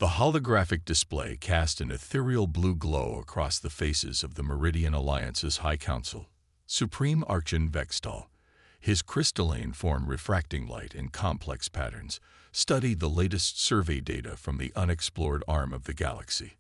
The holographic display cast an ethereal blue glow across the faces of the Meridian Alliance's High Council, Supreme Archon Vextal. His crystalline form refracting light in complex patterns, studied the latest survey data from the unexplored arm of the galaxy.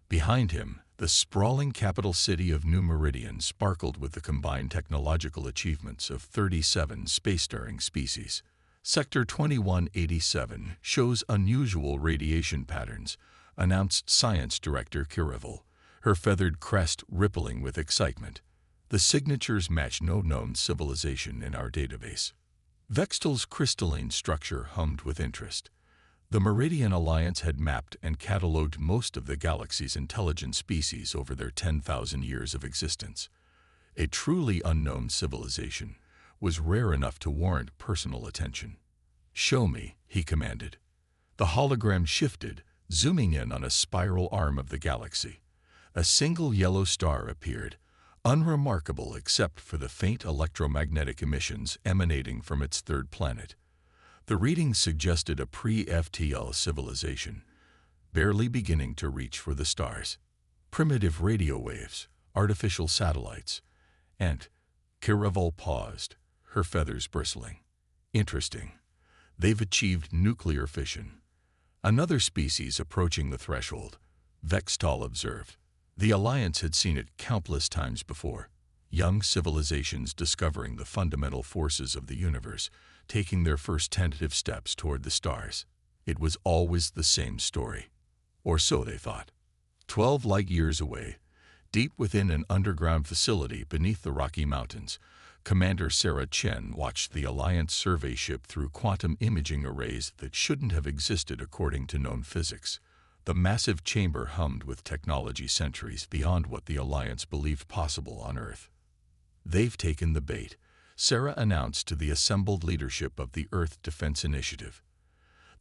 Behind him, the sprawling capital city of New Meridian sparkled with the combined technological achievements of 37 spacefaring species. Sector 2187 shows unusual radiation patterns, announced Science Director Kirivel, her feathered crest rippling with excitement. The signatures match no known civilization in our database. Vextal's crystalline structure hummed with interest. The Meridian Alliance had mapped and catalogued most of the galaxy's intelligent species over their 10,000 years of existence. A truly unknown civilization was rare enough to warrant personal attention. "Show me," he commanded. The hologram shifted, zooming in on a spiral arm of the galaxy. A single yellow star appeared, unremarkable except for the faint electromagnetic emissions emanating from its third planet. The readings suggested a pre-FTL civilization, barely beginning to reach for the stars. Primitive radio waves, artificial satellites, and Kirivel paused, her feathers bristling. "Interesting. They've achieved nuclear fission. Another species approaching the threshold," Vextal observed. The Alliance had seen it countless times before. Young civilizations discovering the fundamental forces of the universe, taking their first tentative steps toward the stars. It was always the same story. Or so they thought. 12 light-years away, deep within an underground facility beneath the Rocky Mountains, Commander Sarah Chen watched the Alliance survey ship through quantum imaging arrays that shouldn't have existed according to known physics. The massive chamber hummed with technology centuries beyond what the Alliance believed possible on Earth. "They've taken the bait," Sarah announced to the assembled leadership of the Earth Defense Initiative.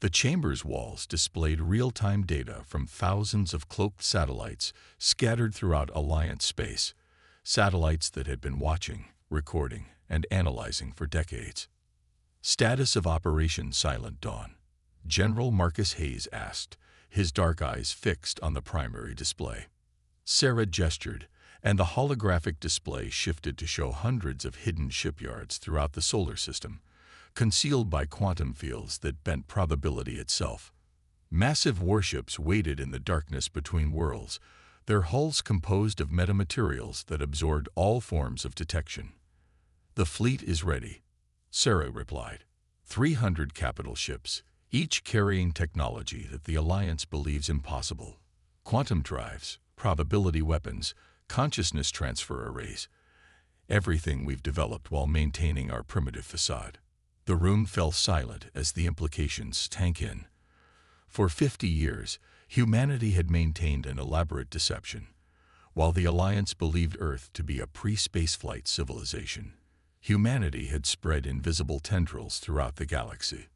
The chamber's walls displayed real-time data from thousands of cloaked satellites scattered throughout Alliance space, satellites that had been watching, recording, and analyzing for decades. "Status of Operation Silent Dawn," General Marcus Hayes asked, his dark eyes fixed on the primary display. Sarah gestured, and the holographic display shifted to show hundreds of hidden shipyards throughout the solar system, concealed by quantum fields that bent probability itself. Massive warships waited in the darkness between worlds, their hulls composed of metamaterials that absorbed all forms of detection. "The fleet is ready," Sarah replied. 300 capital ships, each carrying technology that the Alliance believes impossible. Quantum drives, probability weapons, consciousness transfer arrays. Everything we've developed while maintaining our primitive facade. The room fell silent as the implications sank in. For 50 years, humanity had maintained an elaborate deception. While the Alliance believed Earth to be a pre-spaceflight civilization, humanity had spread invisible tendrils throughout the galaxy.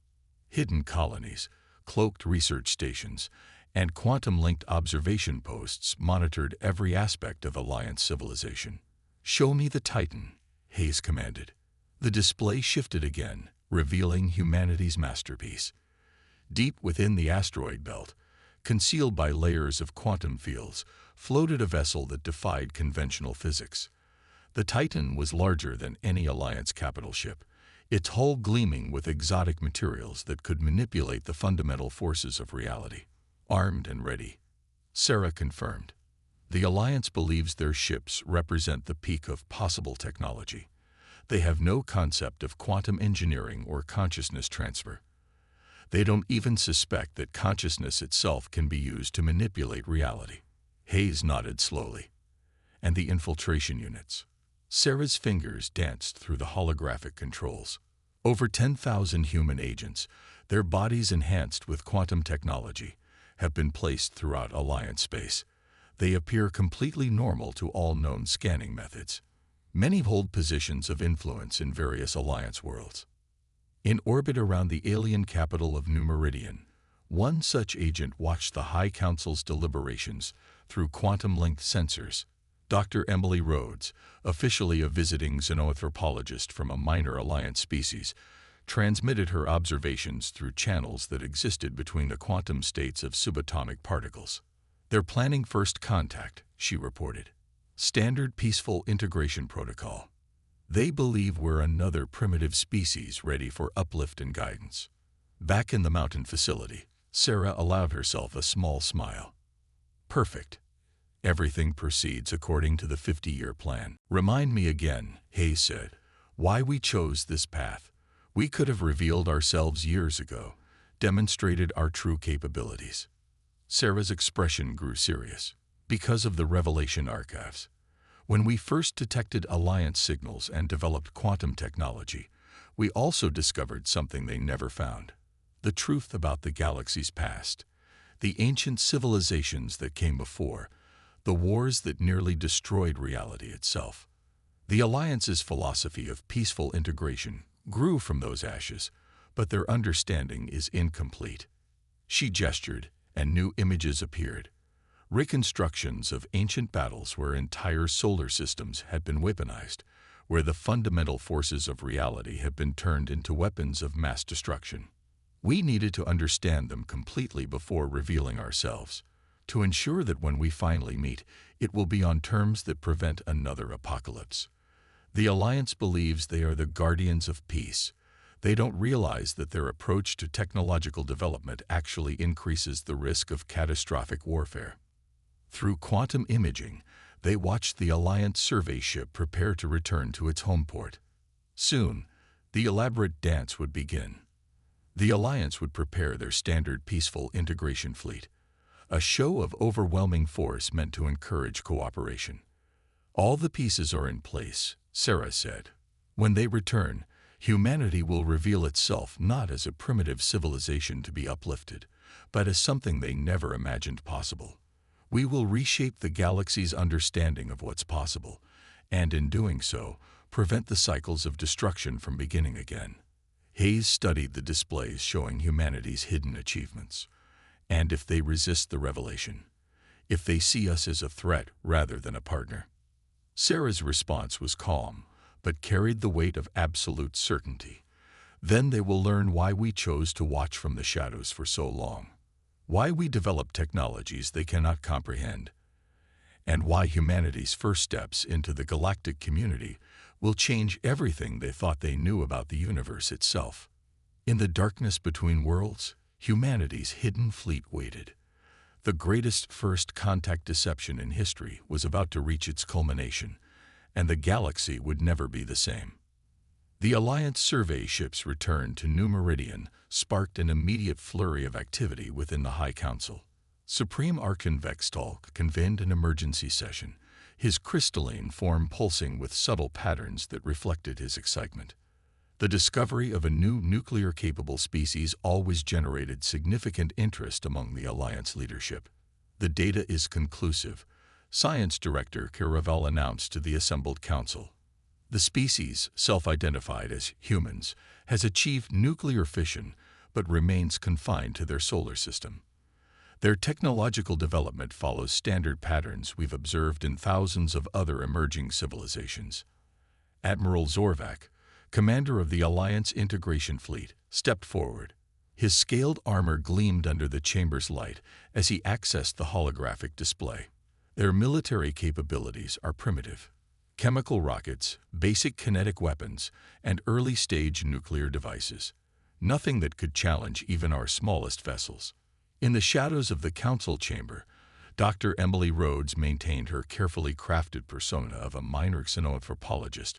Hidden colonies, cloaked research stations, and quantum-linked observation posts monitored every aspect of Alliance civilization. "Show me the Titan," Hayes commanded. The display shifted again, revealing humanity's masterpiece. Deep within the asteroid belt, concealed by layers of quantum fields, floated a vessel that defied conventional physics. The Titan was larger than any Alliance capital ship, its hull gleaming with exotic materials that could manipulate the fundamental forces of reality. "Armed and ready," Sarah confirmed. The Alliance believes their ships represent the peak of possible technology. They have no concept of quantum engineering or consciousness transfer. They don't even suspect that consciousness itself can be used to manipulate reality. Hayes nodded slowly. "And the infiltration units." Sarah's fingers danced through the holographic controls. Over 10,000 human agents, their bodies enhanced with quantum technology, have been placed throughout Alliance space. They appear completely normal to all known scanning methods. Many hold positions of influence in various Alliance worlds. In orbit around the alien capital of New Meridian, one such agent watched the High Council's deliberations through quantum-linked sensors. Dr. Emily Rhodes, officially a visiting xenoanthropologist from a minor Alliance species, transmitted her observations through channels that existed between the quantum states of subatomic particles. "They're planning first contact," she reported. "Standard peaceful integration protocol. They believe we're another primitive species ready for uplift and guidance." Back in the mountain facility, Sarah allowed herself a small smile. "Perfect. Everything proceeds according to the 50-year plan." "Remind me again," Hayes said, "why we chose this path. We could have revealed ourselves years ago, demonstrated our true capabilities." Sarah's expression grew serious. "Because of the Revelation archives. When we first detected Alliance signals and developed quantum technology, we also discovered something they never found. The truth about the galaxy's past, the ancient civilizations that came before, the wars that nearly destroyed reality itself. The Alliance's philosophy of peaceful integration grew from those ashes, but their understanding is incomplete." She gestured, and new images appeared. Reconstructions of ancient battles where entire solar systems had been weaponized, where the fundamental forces of reality had been turned into weapons of mass destruction. We needed to understand them completely before revealing ourselves, to ensure that when we finally meet, it will be on terms that prevent another apocalypse. The Alliance believes they are the guardians of peace. They don't realize that their approach to technological development actually increases the risk of catastrophic warfare. Through quantum imaging, they watched the Alliance survey ship prepare to return to its home port. Soon, the elaborate dance would begin. The Alliance would prepare their standard peaceful integration fleet, a show of overwhelming force meant to encourage cooperation. "All the pieces are in place," Sarah said. "When they return, humanity will reveal itself not as a primitive civilization to be uplifted, but as something they never imagined possible. We will reshape the galaxy's understanding of what's possible, and in doing so, prevent the cycles of destruction from beginning again." Hayes studied the displays showing humanity's hidden achievements. "And if they resist the revelation? If they see us as a threat rather than a partner?" Sarah's response was calm, but carried the weight of absolute certainty. "Then they will learn why we chose to watch from the shadows for so long. Why we develop technologies they cannot comprehend, and why humanity's first steps into the galactic community will change everything they thought they knew about the universe itself." In the darkness between worlds, humanity's hidden fleet waited. The greatest first contact deception in history was about to reach its culmination, and the galaxy would never be the same. The Alliance survey ships return to New Meridian sparked an immediate flurry of activity within the High Council. Supreme Archon Vextal convened an emergency session, his crystalline form pulsing with subtle patterns that reflected his excitement. The discovery of a new nuclear-capable species always generated significant interest among the Alliance leadership. "The data is conclusive," Science Director Caravel announced to the assembled council. "The species, self-identified as humans, has achieved nuclear fission but remains confined to their solar system. Their technological development follows standard patterns we've observed in thousands of other emerging civilizations." Admiral Zorvac, commander of the Alliance Integration Fleet, stepped forward. His scaled armor gleamed under the chamber's light as he accessed the holographic display. "Their military capabilities are primitive. Chemical rockets, basic kinetic weapons, and early-stage nuclear devices. Nothing that could challenge even our smallest vessels." In the shadows of the council chamber, Dr. Emily Rhodes maintained her carefully crafted persona of a minor xenoanthropologist,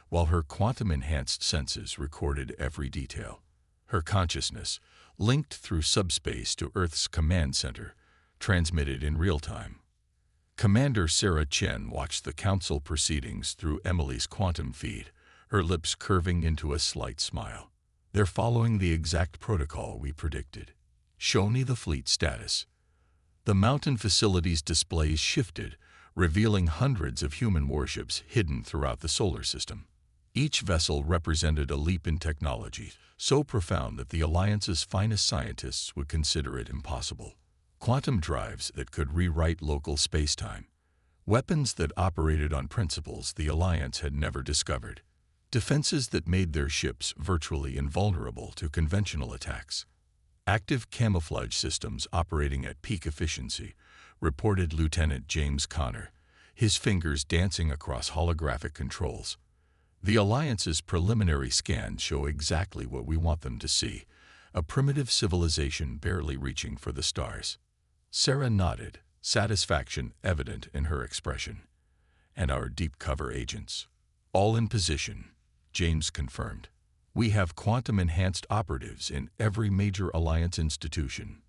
while her quantum-enhanced senses recorded every detail. Her consciousness, linked through subspace to Earth's command center, transmitted in real time. Commander Sarah Chen watched the council proceedings through Emily's quantum feed, her lips curving into a slight smile. "They're following the exact protocol we predicted. Show me the fleet status." The mountain facility's displays shifted, revealing hundreds of human warships hidden throughout the solar system. Each vessel represented a leap in technology, so profound that the Alliance's finest scientists would consider it impossible. Quantum drives that could rewrite local spacetime. Weapons that operated on principles the Alliance had never discovered. defenses that made their ships virtually invulnerable to conventional attacks. Active camouflage systems operating at peak efficiency, reported Lieutenant James Connor, his fingers dancing across holographic controls. The Alliance's preliminary scans show exactly what we want them to see, a primitive civilization barely reaching for the stars. Sarah nodded, satisfaction evident in her expression. And our deep cover agents? All in position, James confirmed. We have quantum-enhanced operatives in every major Alliance institution.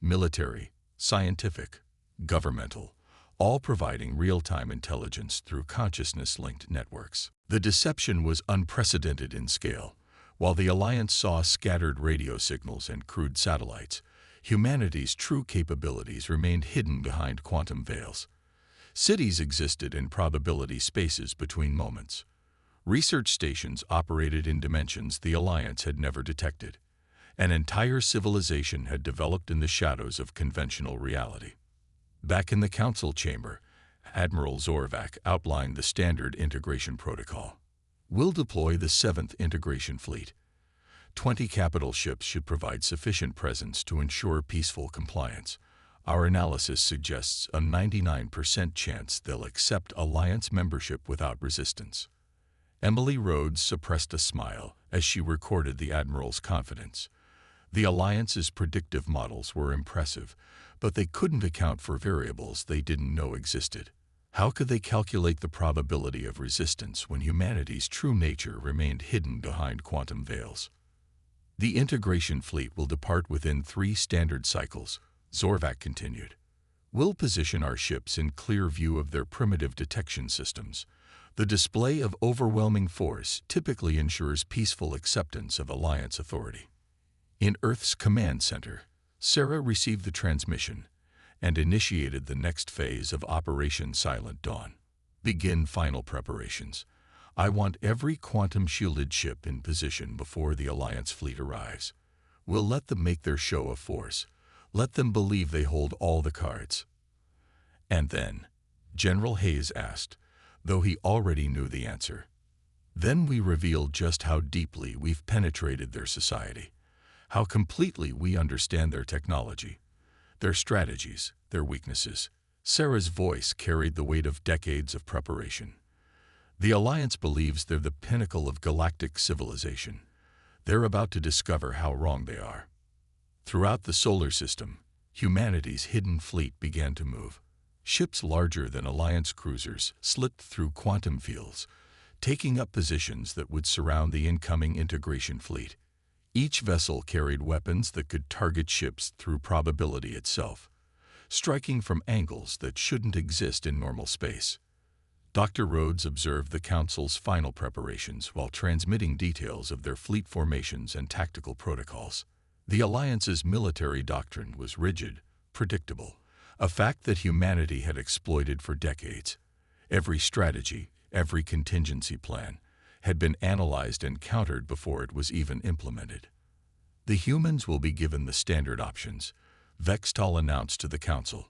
Military, scientific, governmental, all providing real-time intelligence through consciousness-linked networks. The deception was unprecedented in scale. While the Alliance saw scattered radio signals and crude satellites, humanity's true capabilities remained hidden behind quantum veils. Cities existed in probability spaces between moments. Research stations operated in dimensions the Alliance had never detected. An entire civilization had developed in the shadows of conventional reality. Back in the Council chamber, Admiral Zorvac outlined the standard integration protocol. We'll deploy the 7th Integration Fleet. 20 capital ships should provide sufficient presence to ensure peaceful compliance. Our analysis suggests a 99% chance they'll accept Alliance membership without resistance. Emily Rhodes suppressed a smile as she recorded the Admiral's confidence. The Alliance's predictive models were impressive, but they couldn't account for variables they didn't know existed. How could they calculate the probability of resistance when humanity's true nature remained hidden behind quantum veils? The integration fleet will depart within 3 standard cycles, Zorvac continued. We'll position our ships in clear view of their primitive detection systems. The display of overwhelming force typically ensures peaceful acceptance of Alliance authority. In Earth's command center, Sarah received the transmission and initiated the next phase of Operation Silent Dawn. Begin final preparations. I want every quantum-shielded ship in position before the Alliance fleet arrives. We'll let them make their show of force. Let them believe they hold all the cards. And then, General Hayes asked, though he already knew the answer. Then we reveal just how deeply we've penetrated their society, how completely we understand their technology, their strategies, their weaknesses. Sarah's voice carried the weight of decades of preparation. The Alliance believes they're the pinnacle of galactic civilization. They're about to discover how wrong they are. Throughout the solar system, humanity's hidden fleet began to move. Ships larger than Alliance cruisers slipped through quantum fields, taking up positions that would surround the incoming integration fleet. Each vessel carried weapons that could target ships through probability itself, striking from angles that shouldn't exist in normal space. Dr. Rhodes observed the Council's final preparations while transmitting details of their fleet formations and tactical protocols. The Alliance's military doctrine was rigid, predictable, a fact that humanity had exploited for decades. Every strategy, every contingency plan, had been analyzed and countered before it was even implemented. The humans will be given the standard options, Vextal announced to the Council.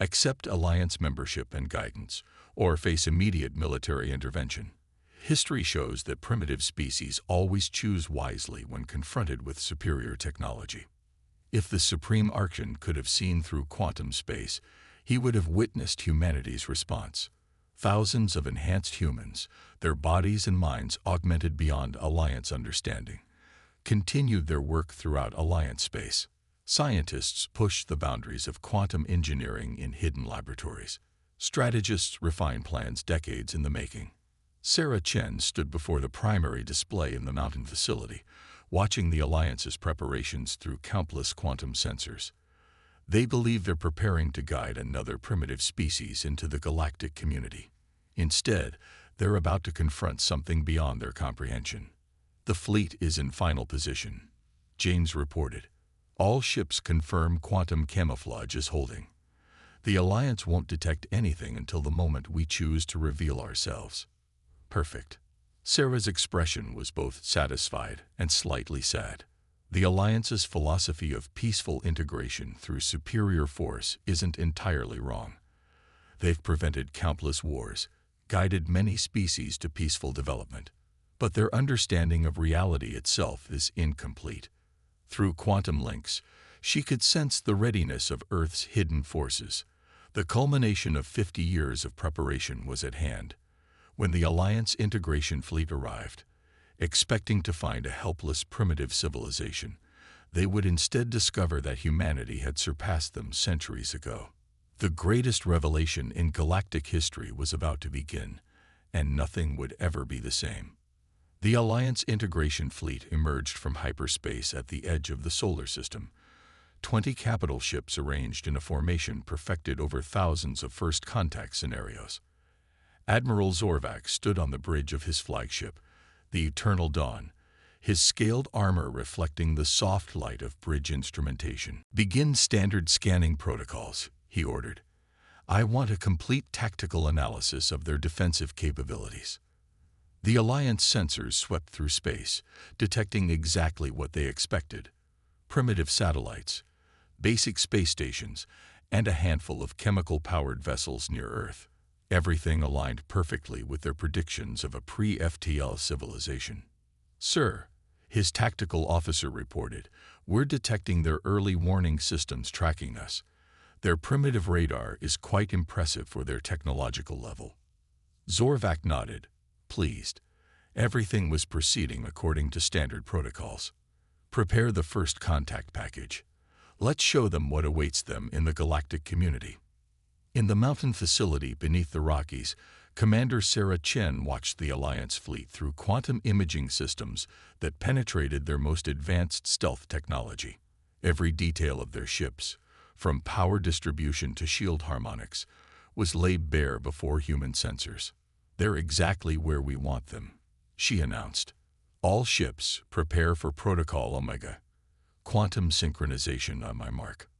Accept Alliance membership and guidance, or face immediate military intervention. History shows that primitive species always choose wisely when confronted with superior technology. If the Supreme Archon could have seen through quantum space, he would have witnessed humanity's response. Thousands of enhanced humans, their bodies and minds augmented beyond Alliance understanding, continued their work throughout Alliance space. Scientists pushed the boundaries of quantum engineering in hidden laboratories. Strategists refined plans decades in the making. Sarah Chen stood before the primary display in the mountain facility, watching the Alliance's preparations through countless quantum sensors. They believe they're preparing to guide another primitive species into the galactic community. Instead, they're about to confront something beyond their comprehension. The fleet is in final position, James reported. All ships confirm quantum camouflage is holding. The Alliance won't detect anything until the moment we choose to reveal ourselves. Perfect. Sarah's expression was both satisfied and slightly sad. The Alliance's philosophy of peaceful integration through superior force isn't entirely wrong. They've prevented countless wars, guided many species to peaceful development. But their understanding of reality itself is incomplete. Through quantum links, she could sense the readiness of Earth's hidden forces. The culmination of 50 years of preparation was at hand. When the Alliance integration fleet arrived, expecting to find a helpless primitive civilization, they would instead discover that humanity had surpassed them centuries ago. The greatest revelation in galactic history was about to begin, and nothing would ever be the same. The Alliance integration fleet emerged from hyperspace at the edge of the solar system. 20 capital ships arranged in a formation perfected over thousands of first contact scenarios. Admiral Zorvac stood on the bridge of his flagship, the Eternal Dawn, his scaled armor reflecting the soft light of bridge instrumentation. "Begin standard scanning protocols," he ordered. "I want a complete tactical analysis of their defensive capabilities." The Alliance sensors swept through space, detecting exactly what they expected: primitive satellites, basic space stations, and a handful of chemical-powered vessels near Earth. Everything aligned perfectly with their predictions of a pre-FTL civilization. "Sir," his tactical officer reported, "we're detecting their early warning systems tracking us. Their primitive radar is quite impressive for their technological level." Zorvac nodded, pleased. Everything was proceeding according to standard protocols. "Prepare the first contact package. Let's show them what awaits them in the galactic community." In the mountain facility beneath the Rockies, Commander Sarah Chen watched the Alliance fleet through quantum imaging systems that penetrated their most advanced stealth technology. Every detail of their ships, from power distribution to shield harmonics, was laid bare before human sensors. "They're exactly where we want them," she announced. "All ships, prepare for Protocol Omega. Quantum synchronization on my mark."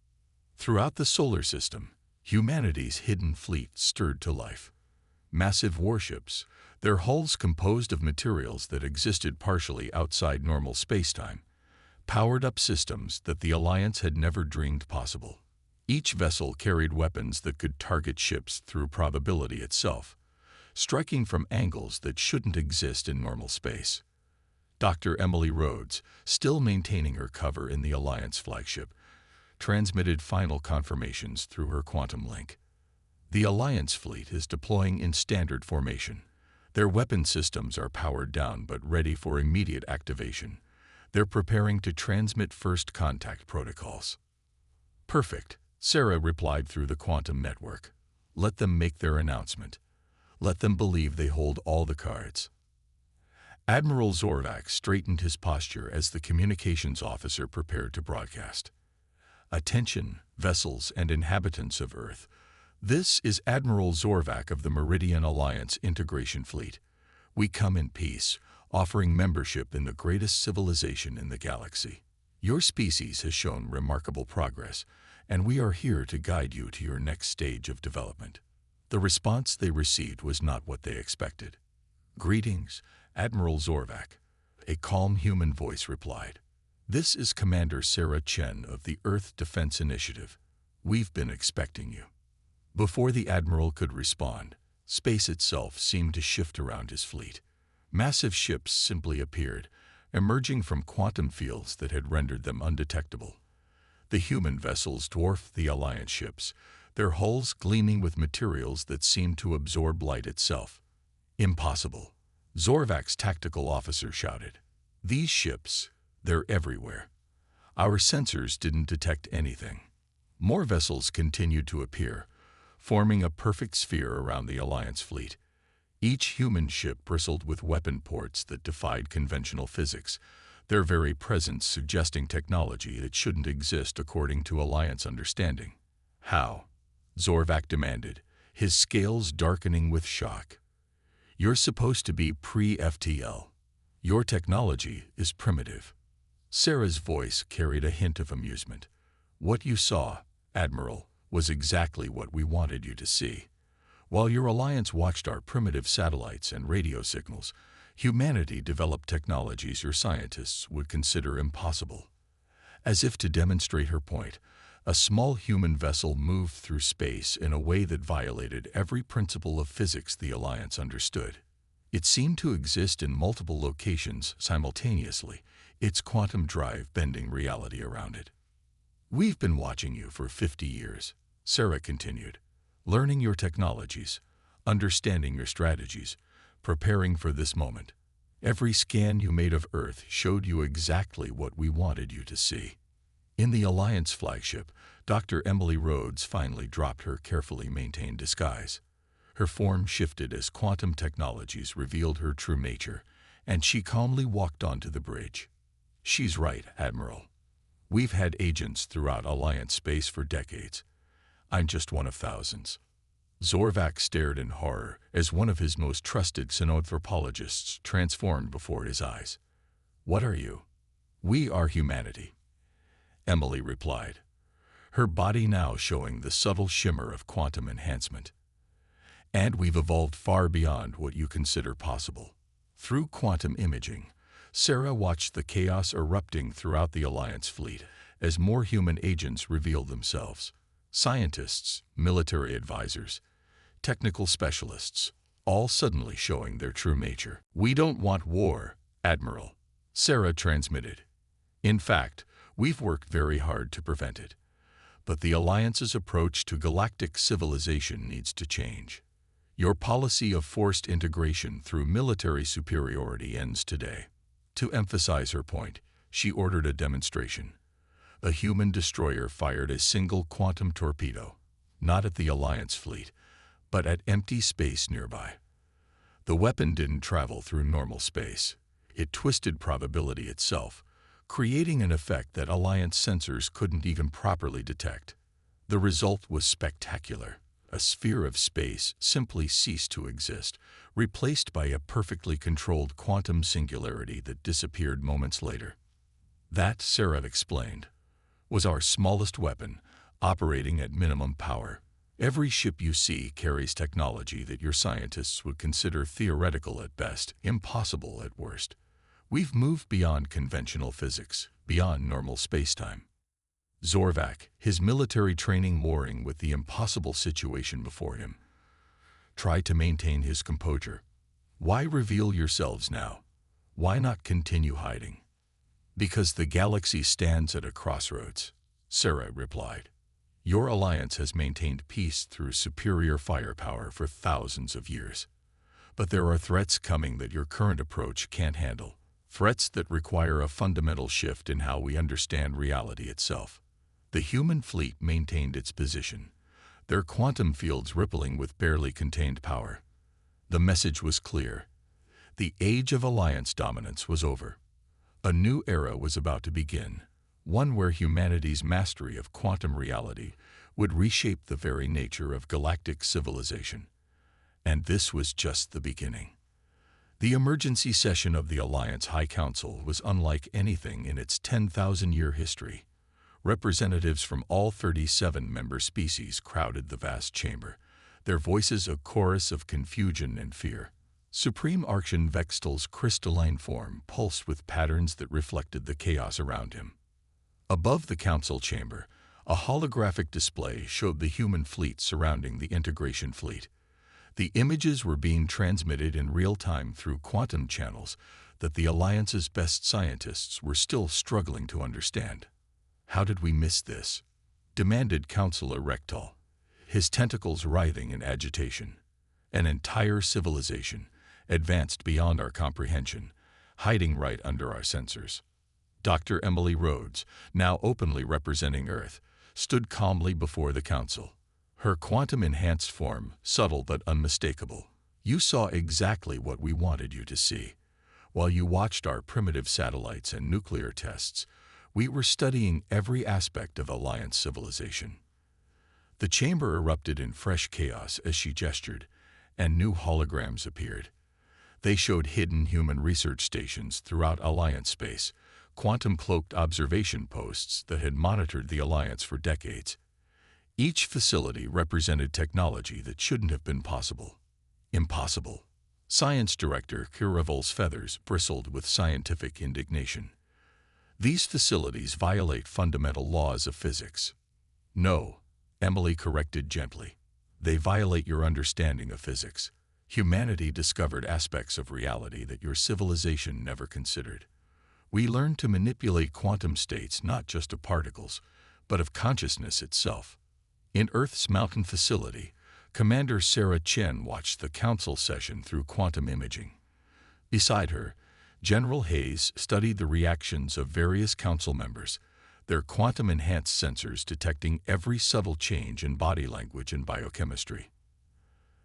Throughout the solar system, humanity's hidden fleet stirred to life. Massive warships, their hulls composed of materials that existed partially outside normal spacetime, powered up systems that the Alliance had never dreamed possible. Each vessel carried weapons that could target ships through probability itself, striking from angles that shouldn't exist in normal space. Dr. Emily Rhodes, still maintaining her cover in the Alliance flagship, transmitted final confirmations through her quantum link. The Alliance fleet is deploying in standard formation. Their weapon systems are powered down but ready for immediate activation. They're preparing to transmit first contact protocols. "Perfect," Sarah replied through the quantum network. "Let them make their announcement. Let them believe they hold all the cards." Admiral Zorvac straightened his posture as the communications officer prepared to broadcast. "Attention, vessels and inhabitants of Earth. This is Admiral Zorvac of the Meridian Alliance Integration Fleet. We come in peace, offering membership in the greatest civilization in the galaxy. Your species has shown remarkable progress, and we are here to guide you to your next stage of development." The response they received was not what they expected. "Greetings, Admiral Zorvac," a calm human voice replied. "This is Commander Sarah Chen of the Earth Defense Initiative. We've been expecting you." Before the Admiral could respond, space itself seemed to shift around his fleet. Massive ships simply appeared, emerging from quantum fields that had rendered them undetectable. The human vessels dwarfed the Alliance ships, their hulls gleaming with materials that seemed to absorb light itself. "Impossible," Zorvac's tactical officer shouted. "These ships, they're everywhere. Our sensors didn't detect anything." More vessels continued to appear, forming a perfect sphere around the Alliance fleet. Each human ship bristled with weapon ports that defied conventional physics, their very presence suggesting technology that shouldn't exist according to Alliance understanding. "How?" Zorvac demanded, his scales darkening with shock. "You're supposed to be pre-FTL. Your technology is primitive." Sarah's voice carried a hint of amusement. "What you saw, Admiral, was exactly what we wanted you to see. While your Alliance watched our primitive satellites and radio signals, humanity developed technologies your scientists would consider impossible." As if to demonstrate her point, a small human vessel moved through space in a way that violated every principle of physics the Alliance understood. It seemed to exist in multiple locations simultaneously, its quantum drive bending reality around it. "We've been watching you for 50 years, Sarah continued, learning your technologies, understanding your strategies, preparing for this moment. Every scan you made of Earth showed you exactly what we wanted you to see." In the Alliance flagship, Dr. Emily Rhodes finally dropped her carefully maintained disguise. Her form shifted as quantum technologies revealed her true nature, and she calmly walked onto the bridge. "She's right, Admiral. We've had agents throughout Alliance space for decades. I'm just one of thousands." Zorvac stared in horror as one of his most trusted xenanthropologists transformed before his eyes. "What are you?" "We are humanity," Emily replied, her body now showing the subtle shimmer of quantum enhancement. "And we've evolved far beyond what you consider possible." Through quantum imaging, Sarah watched the chaos erupting throughout the Alliance fleet as more human agents revealed themselves. Scientists, military advisors, technical specialists, all suddenly showing their true nature. "We don't want war, Admiral," Sarah transmitted. "In fact, we've worked very hard to prevent it. But the Alliance's approach to galactic civilization needs to change. Your policy of forced integration through military superiority ends today." To emphasize her point, she ordered a demonstration. A human destroyer fired a single quantum torpedo, not at the Alliance fleet, but at empty space nearby. The weapon didn't travel through normal space. It twisted probability itself, creating an effect that Alliance sensors couldn't even properly detect. The result was spectacular. A sphere of space simply ceased to exist, replaced by a perfectly controlled quantum singularity that disappeared moments later. "That," Sarah explained, "was our smallest weapon, operating at minimum power. Every ship you see carries technology that your scientists would consider theoretical at best, impossible at worst. We've moved beyond conventional physics, beyond normal spacetime." Zorvac, his military training warring with the impossible situation before him, tried to maintain his composure. "Why reveal yourselves now? Why not continue hiding?" "Because the galaxy stands at a crossroads," Sarah replied. "Your Alliance has maintained peace through superior firepower for thousands of years. But there are threats coming that your current approach can't handle. Threats that require a fundamental shift in how we understand reality itself." The human fleet maintained its position, their quantum fields rippling with barely contained power. The message was clear. The age of Alliance dominance was over. A new era was about to begin, one where humanity's mastery of quantum reality would reshape the very nature of galactic civilization. And this was just the beginning. The emergency session of the Alliance High Council was unlike anything in its 10,000-year history. Representatives from all 37 member species crowded the vast chamber, their voices a chorus of confusion and fear. Supreme Archon Vextal's crystalline form pulsed with patterns that reflected the chaos around him. Above the council chamber, a holographic display showed the human fleet surrounding the integration fleet. The images were being transmitted in real time through quantum channels that the Alliance's best scientists were still struggling to understand. "How did we miss this?" demanded Councillor Rectal, his tentacles writhing in agitation. "An entire civilization, advanced beyond our comprehension, hiding right under our sensors." Dr. Emily Rhodes, now openly representing Earth, stood calmly before the council. Her quantum-enhanced form, subtle but unmistakable. "You saw exactly what we wanted you to see. While you watched our primitive satellites and nuclear tests, we were studying every aspect of Alliance civilization." The chamber erupted in fresh chaos as she gestured, and new holograms appeared. They showed hidden human research stations throughout Alliance space, quantum-cloaked observation posts that had monitored the Alliance for decades. Each facility represented technology that shouldn't have been possible. Impossible. Science Director Kiravol's feathers bristled with scientific indignation. "These facilities violate fundamental laws of physics." "No," Emily corrected gently. "They violate your understanding of physics. Humanity discovered aspects of reality that your civilization never considered. We learned to manipulate quantum states not just of particles, but of consciousness itself. In Earth's mountain facility, Commander Sarah Chen watched the council session through quantum imaging. Beside her, General Hayes studied the reactions of various council members, their quantum-enhanced sensors detecting every subtle change in body language and biochemistry.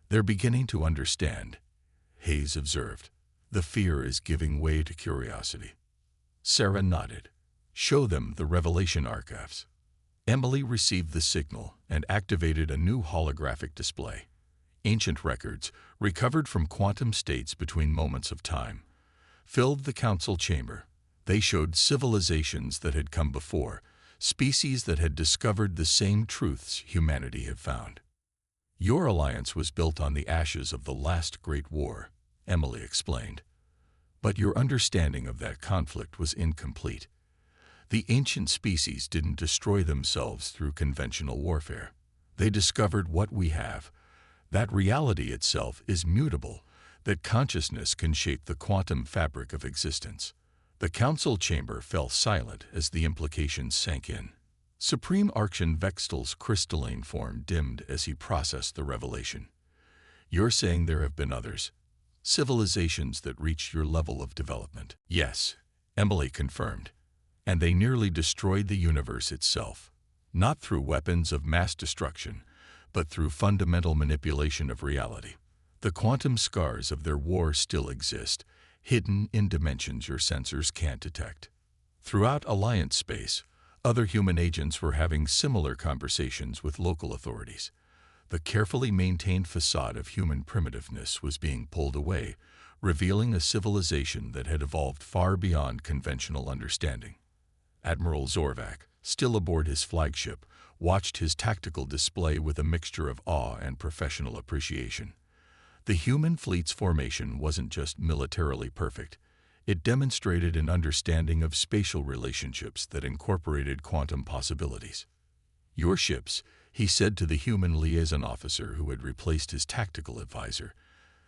"They're beginning to understand," Hayes observed. "The fear is giving way to curiosity." Sarah nodded. "Show them the Revelation archives." Emily received the signal and activated a new holographic display. Ancient records, recovered from quantum states between moments of time, filled the council chamber. They showed civilizations that had come before, species that had discovered the same truths humanity had found. "Your alliance was built on the ashes of the last great war," Emily explained. "But your understanding of that conflict was incomplete. The ancient species didn't destroy themselves through conventional warfare. They discovered what we have, that reality itself is mutable, that consciousness can shape the quantum fabric of existence." The council chamber fell silent as the implications sank in. Supreme Archon Vextal's crystalline form dimmed as he processed the revelation. "You're saying there have been others, civilizations that reached your level of development?" "Yes," Emily confirmed. "And they nearly destroyed the universe itself, not through weapons of mass destruction, but through fundamental manipulation of reality. The quantum scars of their war still exist, hidden in dimensions your sensors can't detect." Throughout Alliance space, other human agents were having similar conversations with local authorities. The carefully maintained facade of human primitiveness was being pulled away, revealing a civilization that had evolved far beyond conventional understanding. Admiral Zorvac, still aboard his flagship, watched his tactical display with a mixture of awe and professional appreciation. The human fleet's formation wasn't just militarily perfect. It demonstrated an understanding of spatial relationships that incorporated quantum possibilities. "Your ships," he said to the human liaison officer who had replaced his tactical advisor,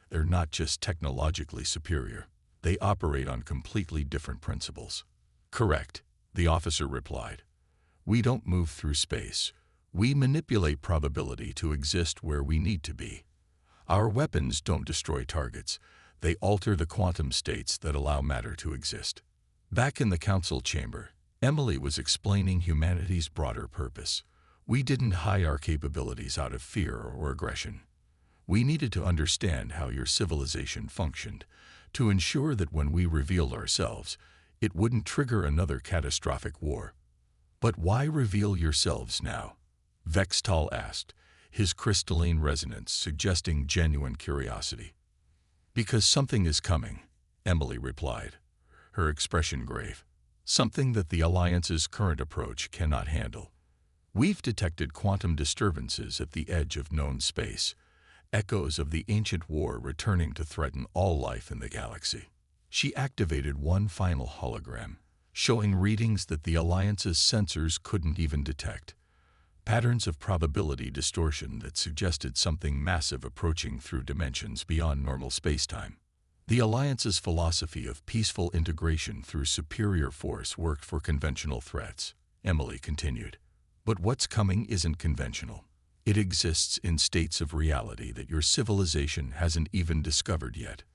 "they're not just technologically superior. They operate on completely different principles." "Correct," the officer replied. "We don't move through space. We manipulate probability to exist where we need to be. Our weapons don't destroy targets. They alter the quantum states that allow matter to exist." Back in the council chamber, Emily was explaining humanity's broader purpose. "We didn't hide our capabilities out of fear or aggression. We needed to understand how your civilization functioned, to ensure that when we revealed ourselves, it wouldn't trigger another catastrophic war." "But why reveal yourselves now?" Vextal asked, his crystalline resonance suggesting genuine curiosity. "Because something is coming," Emily replied, her expression grave. "Something that the Alliance's current approach cannot handle. We've detected quantum disturbances at the edge of known space, echoes of the ancient war returning to threaten all life in the galaxy." She activated one final hologram, showing readings that the Alliance's sensors couldn't even detect. Patterns of probability distortion that suggested something massive approaching through dimensions beyond normal spacetime. The Alliance's philosophy of peaceful integration through superior force worked for conventional threats, Emily continued. "But what's coming isn't conventional. It exists in states of reality that your civilization hasn't even discovered yet."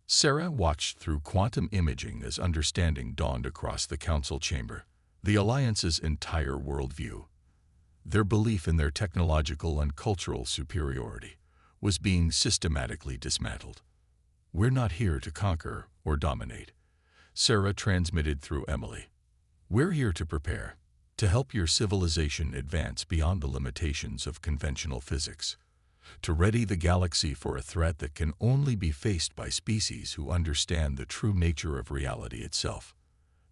Sarah watched through quantum imaging as understanding dawned across the council chamber. The Alliance's entire worldview, their belief in their technological and cultural superiority, was being systematically dismantled. "We're not here to conquer or dominate," Sarah transmitted through Emily. "We're here to prepare, to help your civilization advance beyond the limitations of conventional physics, to ready the galaxy for a threat that can only be faced by species who understand the true nature of reality itself."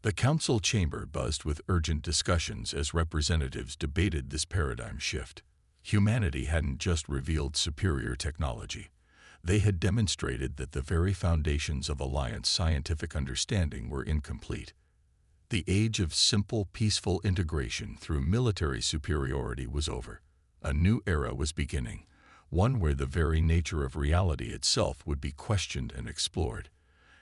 The council chamber buzzed with urgent discussions as representatives debated this paradigm shift. Humanity hadn't just revealed superior technology. They had demonstrated that the very foundations of Alliance scientific understanding were incomplete. The age of simple, peaceful integration through military superiority was over. A new era was beginning, one where the very nature of reality itself would be questioned and explored,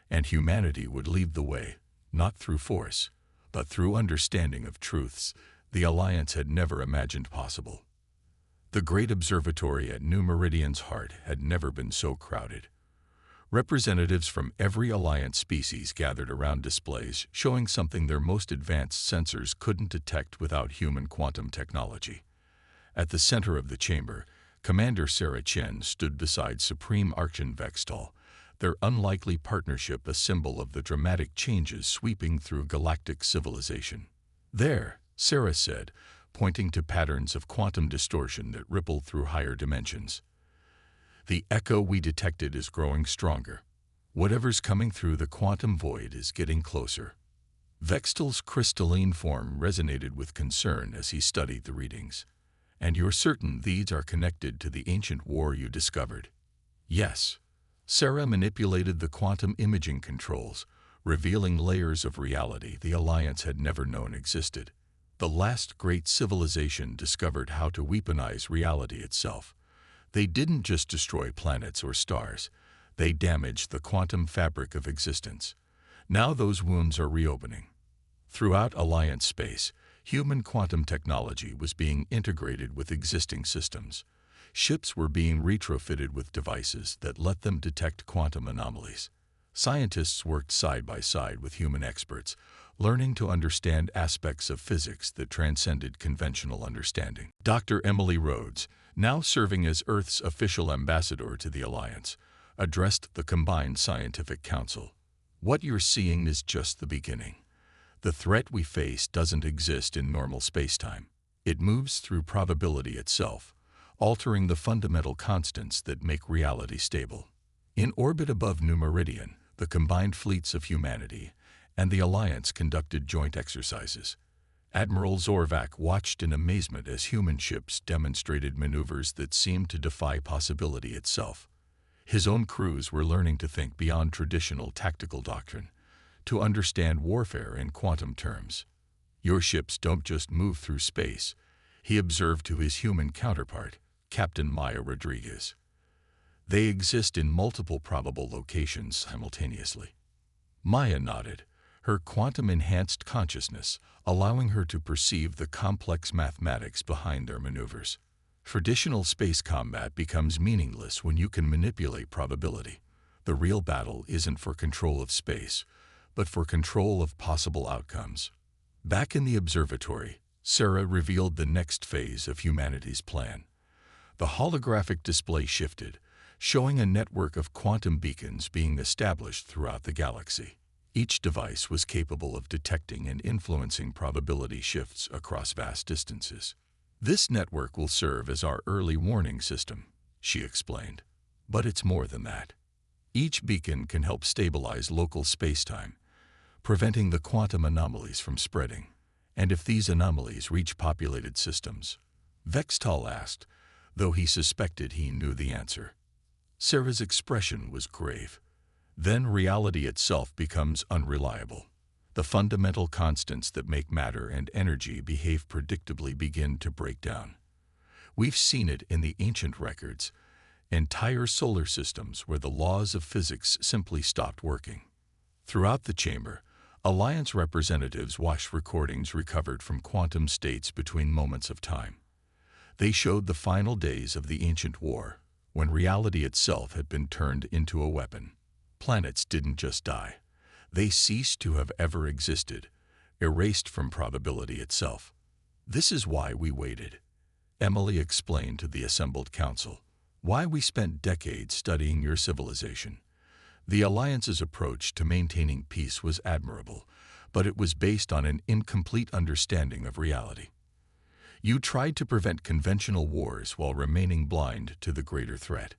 and humanity would lead the way, not through force, but through understanding of truths the Alliance had never imagined possible. The great observatory at New Meridian's heart had never been so crowded. Representatives from every Alliance species gathered around displays showing something their most advanced sensors couldn't detect without human quantum technology. At the center of the chamber, Commander Sarah Chen stood beside Supreme Archon Vextal, their unlikely partnership a symbol of the dramatic changes sweeping through galactic civilization. "There," Sarah said, pointing to patterns of quantum distortion that rippled through higher dimensions. "The echo we detected is growing stronger. Whatever's coming through the quantum void is getting closer." Vextal's crystalline form resonated with concern as he studied the readings. "And you're certain these are connected to the ancient war you discovered?" "Yes." Sarah manipulated the quantum imaging controls, revealing layers of reality the Alliance had never known existed. The last great civilization discovered how to weaponize reality itself. They didn't just destroy planets or stars, they damaged the quantum fabric of existence. Now those wounds are reopening. Throughout Alliance space, human quantum technology was being integrated with existing systems. Ships were being retrofitted with devices that let them detect quantum anomalies. Scientists worked side by side with human experts, learning to understand aspects of physics that transcended conventional understanding. Dr. Emily Rhodes, now serving as Earth's official ambassador to the Alliance, addressed the combined scientific council. "What you're seeing is just the beginning. The threat we face doesn't exist in normal spacetime. It moves through probability itself, altering the fundamental constants that make reality stable." In orbit above New Meridian, the combined fleets of humanity and the Alliance conducted joint exercises. Admiral Zorvac watched in amazement as human ships demonstrated maneuvers that seemed to defy possibility itself. His own crews were learning to think beyond traditional tactical doctrine, to understand warfare in quantum terms. "Your ships don't just move through space," he observed to his human counterpart, Captain Maya Rodriguez. "They exist in multiple probable locations simultaneously." Maya nodded, her quantum-enhanced consciousness allowing her to perceive the complex mathematics behind their maneuvers. Traditional space combat becomes meaningless when you can manipulate probability. The real battle isn't for control of space, but for control of possible outcomes. Back in the observatory, Sarah revealed the next phase of humanity's plan. The holographic display shifted, showing a network of quantum beacons being established throughout the galaxy. Each device was capable of detecting and influencing probability shifts across vast distances. "This network will serve as our early warning system," she explained. "But it's more than that. Each beacon can help stabilize local spacetime, preventing the quantum anomalies from spreading. And if these anomalies reach populated systems?" Vextal asked, though he suspected he knew the answer. Sarah's expression was grave. "Then reality itself becomes unreliable. The fundamental constants that make matter and energy behave predictably begin to break down. We've seen it in the ancient records, entire solar systems where the laws of physics simply stopped working." Throughout the chamber, Alliance representatives watched recordings recovered from quantum states between moments of time. They showed the final days of the ancient war, when reality itself had been turned into a weapon. Planets didn't just die. They ceased to have ever existed, erased from probability itself. "This is why we waited," Emily explained to the assembled council. "Why we spent decades studying your civilization. The Alliance's approach to maintaining peace was admirable, but it was based on an incomplete understanding of reality. You tried to prevent conventional wars while remaining blind to the greater threat.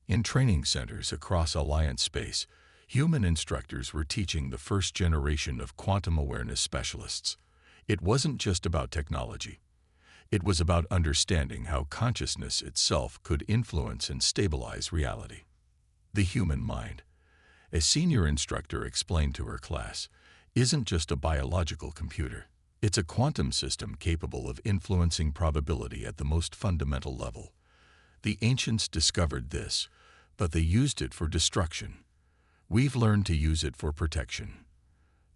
In training centers across Alliance space, human instructors were teaching the first generation of quantum awareness specialists. It wasn't just about technology. It was about understanding how consciousness itself could influence and stabilize reality. The human mind," a senior instructor explained to her class, "isn't just a biological computer. It's a quantum system capable of influencing probability at the most fundamental level. The ancients discovered this, but they used it for destruction. We've learned to use it for protection.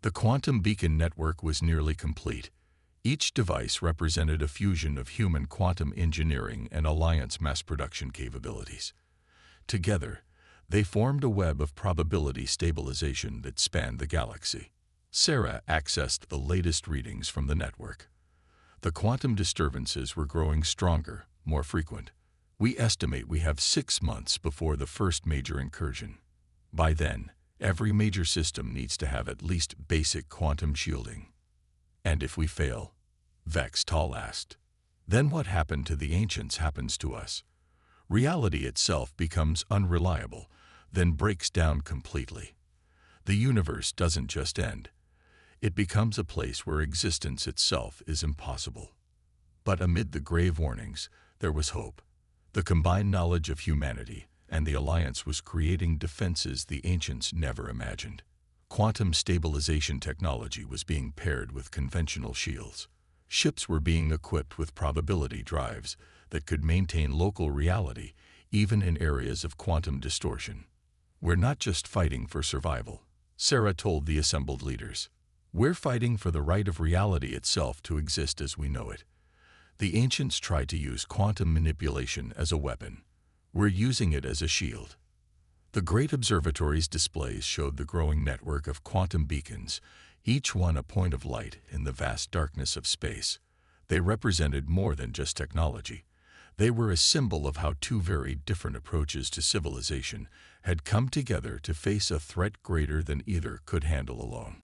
The quantum beacon network was nearly complete. Each device represented a fusion of human quantum engineering and Alliance mass production capabilities. Together, they formed a web of probability stabilization that spanned the galaxy. Sarah accessed the latest readings from the network. The quantum disturbances were growing stronger, more frequent. We estimate we have 6 months before the first major incursion. By then, every major system needs to have at least basic quantum shielding. And if we fail, Vextal asked, then what happened to the ancients happens to us. Reality itself becomes unreliable, then breaks down completely. The universe doesn't just end. It becomes a place where existence itself is impossible. But amid the grave warnings, there was hope. The combined knowledge of humanity and the Alliance was creating defenses the ancients never imagined. Quantum stabilization technology was being paired with conventional shields. Ships were being equipped with probability drives that could maintain local reality even in areas of quantum distortion. We're not just fighting for survival, Sarah told the assembled leaders. We're fighting for the right of reality itself to exist as we know it. The ancients tried to use quantum manipulation as a weapon. We're using it as a shield. The great observatory's displays showed the growing network of quantum beacons, each one a point of light in the vast darkness of space. They represented more than just technology. They were a symbol of how two very different approaches to civilization had come together to face a threat greater than either could handle alone.